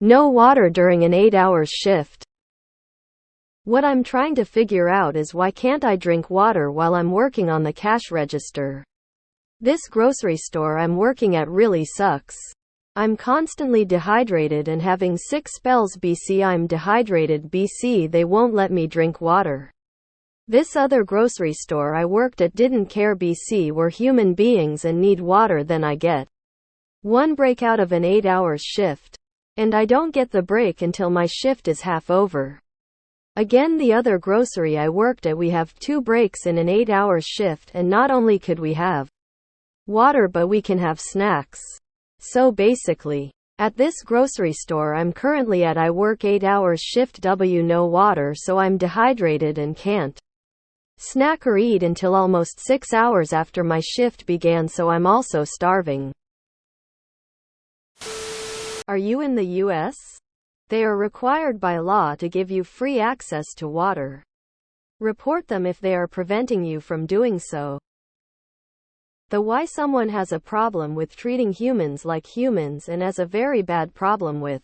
No water during an 8-hour shift. What I'm trying to figure out is why can't I drink water while I'm working on the cash register? This grocery store I'm working at really sucks. I'm constantly dehydrated and having sick spells. BC I'm dehydrated. BC they won't let me drink water. This other grocery store I worked at didn't care. BC we're human beings and need water. Then I get one break out of an 8-hour shift. And I don't get the break until my shift is half over. Again, the other grocery I worked at we have 2 breaks in an 8-hour shift, and not only could we have water but we can have snacks. So basically, at this grocery store I'm currently at I work 8 hours shift. No water, so I'm dehydrated and can't snack or eat until almost 6 hours after my shift began, so I'm also starving. Are you in the US? They are required by law to give you free access to water. Report them if they are preventing you from doing so. The why someone has a problem with treating humans like humans and has a very bad problem with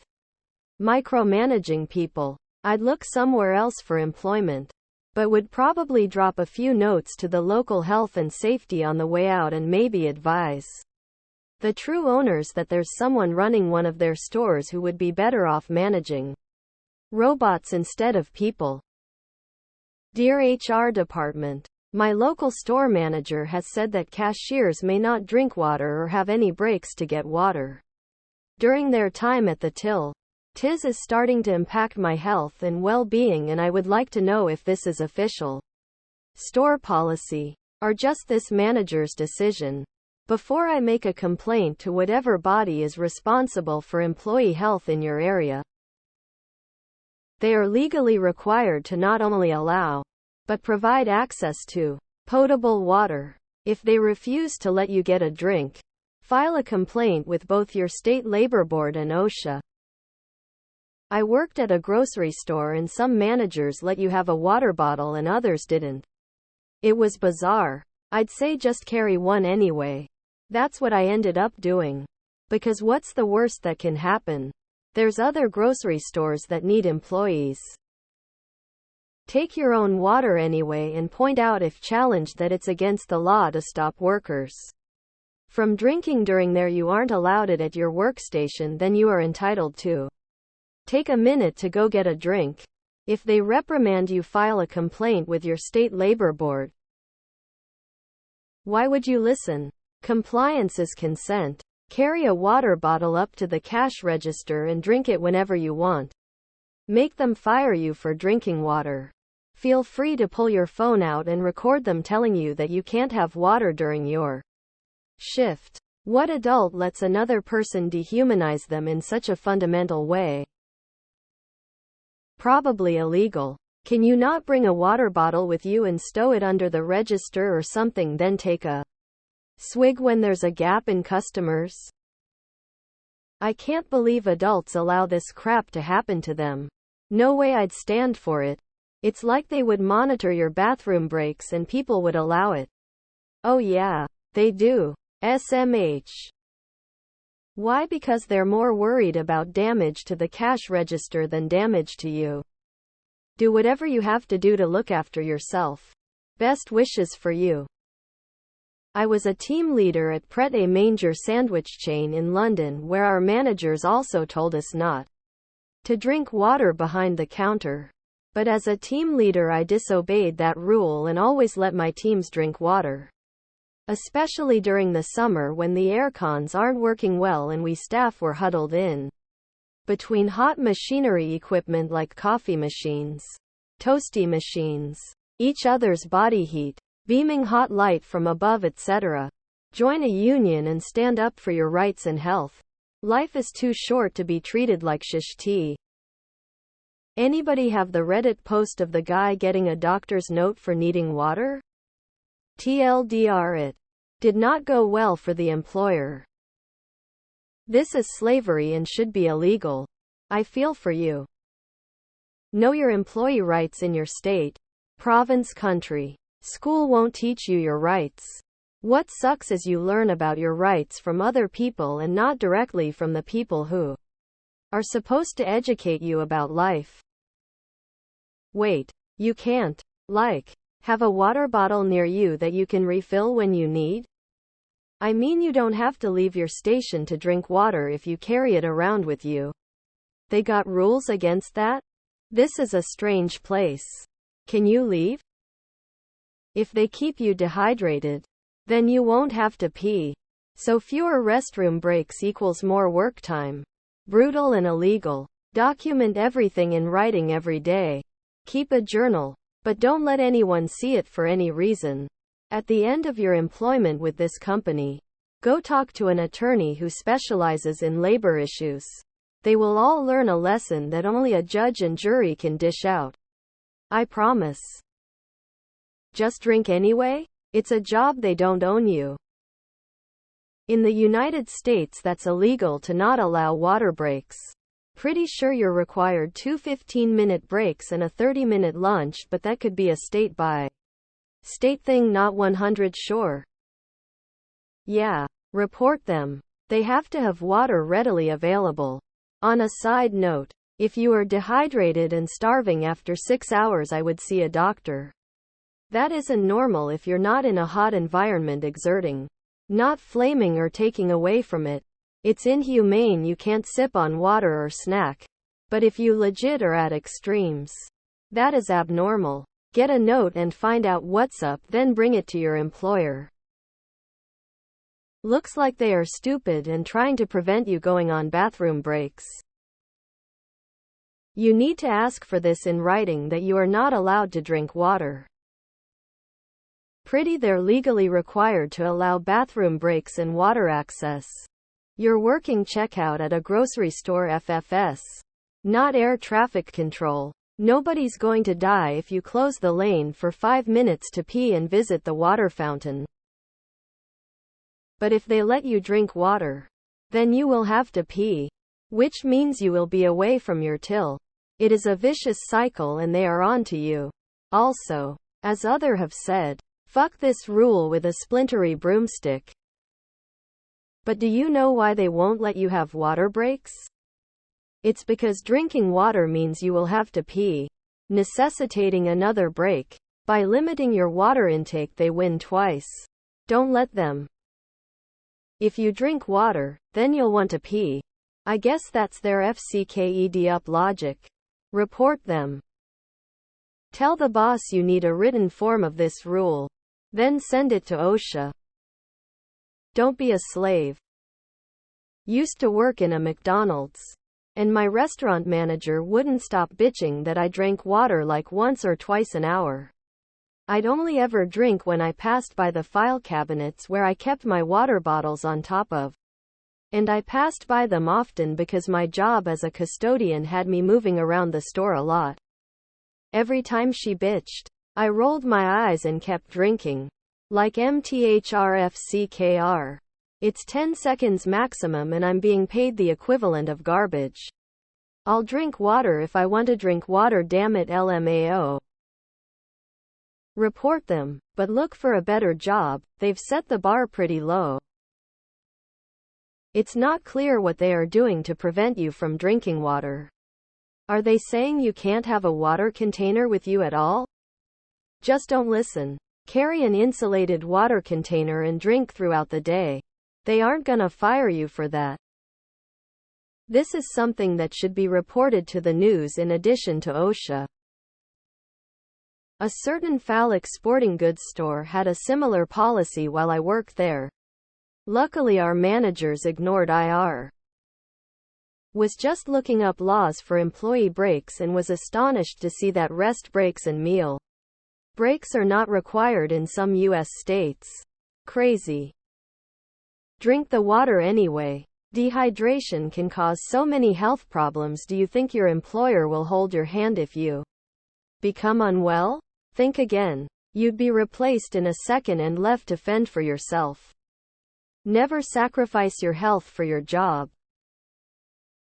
micromanaging people. I'd look somewhere else for employment, but would probably drop a few notes to the local health and safety on the way out and maybe advise the true owners that there's someone running one of their stores who would be better off managing robots instead of people. Dear HR department, my local store manager has said that cashiers may not drink water or have any breaks to get water during their time at the till. This is starting to impact my health and well-being, and I would like to know if this is official store policy or just this manager's decision before I make a complaint to whatever body is responsible for employee health in your area. They are legally required to not only allow but provide access to potable water. If they refuse to let you get a drink, file a complaint with both your state labor board and OSHA. I worked at a grocery store and some managers let you have a water bottle and others didn't. It was bizarre. I'd say just carry one anyway. That's what I ended up doing. Because what's the worst that can happen? There's other grocery stores that need employees. Take your own water anyway and point out if challenged that it's against the law to stop workers from drinking during there. You aren't allowed it at your workstation, then you are entitled to take a minute to go get a drink. If they reprimand you, file a complaint with your state labor board. Why would you listen? Compliance is consent. Carry a water bottle up to the cash register and drink it whenever you want. Make them fire you for drinking water. Feel free to pull your phone out and record them telling you that you can't have water during your shift. What adult lets another person dehumanize them in such a fundamental way? Probably illegal. Can you not bring a water bottle with you and stow it under the register or something, then take a swig when there's a gap in customers? I can't believe adults allow this crap to happen to them. No way I'd stand for it. It's like they would monitor your bathroom breaks and people would allow it. Oh yeah, they do. SMH. Why? Because they're more worried about damage to the cash register than damage to you. Do whatever you have to do to look after yourself. Best wishes for you. I was a team leader at Pret a Manger sandwich chain in London, where our managers also told us not to drink water behind the counter. But as a team leader I disobeyed that rule and always let my teams drink water. Especially during the summer when the aircons aren't working well and we staff were huddled in between hot machinery equipment like coffee machines, toasty machines, each other's body heat, beaming hot light from above, etc. Join a union and stand up for your rights and health. Life is too short to be treated like shish tea. Anybody have the Reddit post of the guy getting a doctor's note for needing water? TLDR, it did not go well for the employer. This is slavery and should be illegal. I feel for you. Know your employee rights in your state, province, country. School won't teach you your rights. What sucks is you learn about your rights from other people and not directly from the people who are supposed to educate you about life. Wait, you can't, have a water bottle near you that you can refill when you need? I mean, you don't have to leave your station to drink water if you carry it around with you. They got rules against that? This is a strange place. Can you leave? If they keep you dehydrated, then you won't have to pee. So fewer restroom breaks equals more work time. Brutal and illegal. Document everything in writing every day. Keep a journal, but don't let anyone see it for any reason. At the end of your employment with this company, go talk to an attorney who specializes in labor issues. They will all learn a lesson that only a judge and jury can dish out. I promise. Just drink anyway? It's a job, they don't own you. In the United States, that's illegal to not allow water breaks. Pretty sure you're required 2 15-minute breaks and a 30-minute lunch, but that could be a state by state thing, not 100 sure. Yeah, report them. They have to have water readily available. On a side note, if you are dehydrated and starving after 6 hours, I would see a doctor. That isn't normal if you're not in a hot environment exerting. Not flaming or taking away from it. It's inhumane you can't sip on water or snack. But if you legit are at extremes, that is abnormal. Get a note and find out what's up, then bring it to your employer. Looks like they are stupid and trying to prevent you going on bathroom breaks. You need to ask for this in writing that you are not allowed to drink water. Pretty they're legally required to allow bathroom breaks and water access. You're working checkout at a grocery store, FFS. Not air traffic control. Nobody's going to die if you close the lane for 5 minutes to pee and visit the water fountain. But if they let you drink water, then you will have to pee. Which means you will be away from your till. It is a vicious cycle and they are on to you. Also, as others have said, fuck this rule with a splintery broomstick. But do you know why they won't let you have water breaks? It's because drinking water means you will have to pee, necessitating another break. By limiting your water intake, they win twice. Don't let them. If you drink water, then you'll want to pee. I guess that's their FCKED up logic. Report them. Tell the boss you need a written form of this rule. Then send it to OSHA. Don't be a slave. Used to work in a McDonald's, and my restaurant manager wouldn't stop bitching that I drank water like once or twice an hour. I'd only ever drink when I passed by the file cabinets where I kept my water bottles on top of. And I passed by them often because my job as a custodian had me moving around the store a lot. Every time she bitched, I rolled my eyes and kept drinking. Like MTHRFCKR. It's 10 seconds maximum and I'm being paid the equivalent of garbage. I'll drink water if I want to drink water, damn it, LMAO. Report them, but look for a better job. They've set the bar pretty low. It's not clear what they are doing to prevent you from drinking water. Are they saying you can't have a water container with you at all? Just don't listen. Carry an insulated water container and drink throughout the day. They aren't gonna fire you for that. This is something that should be reported to the news in addition to OSHA. A certain phallic sporting goods store had a similar policy while I worked there. Luckily our managers ignored IR. Was just looking up laws for employee breaks and was astonished to see that rest breaks and meal breaks are not required in some US states. Crazy. Drink the water anyway. Dehydration can cause so many health problems. Do you think your employer will hold your hand if you become unwell? Think again. You'd be replaced in a second and left to fend for yourself. Never sacrifice your health for your job.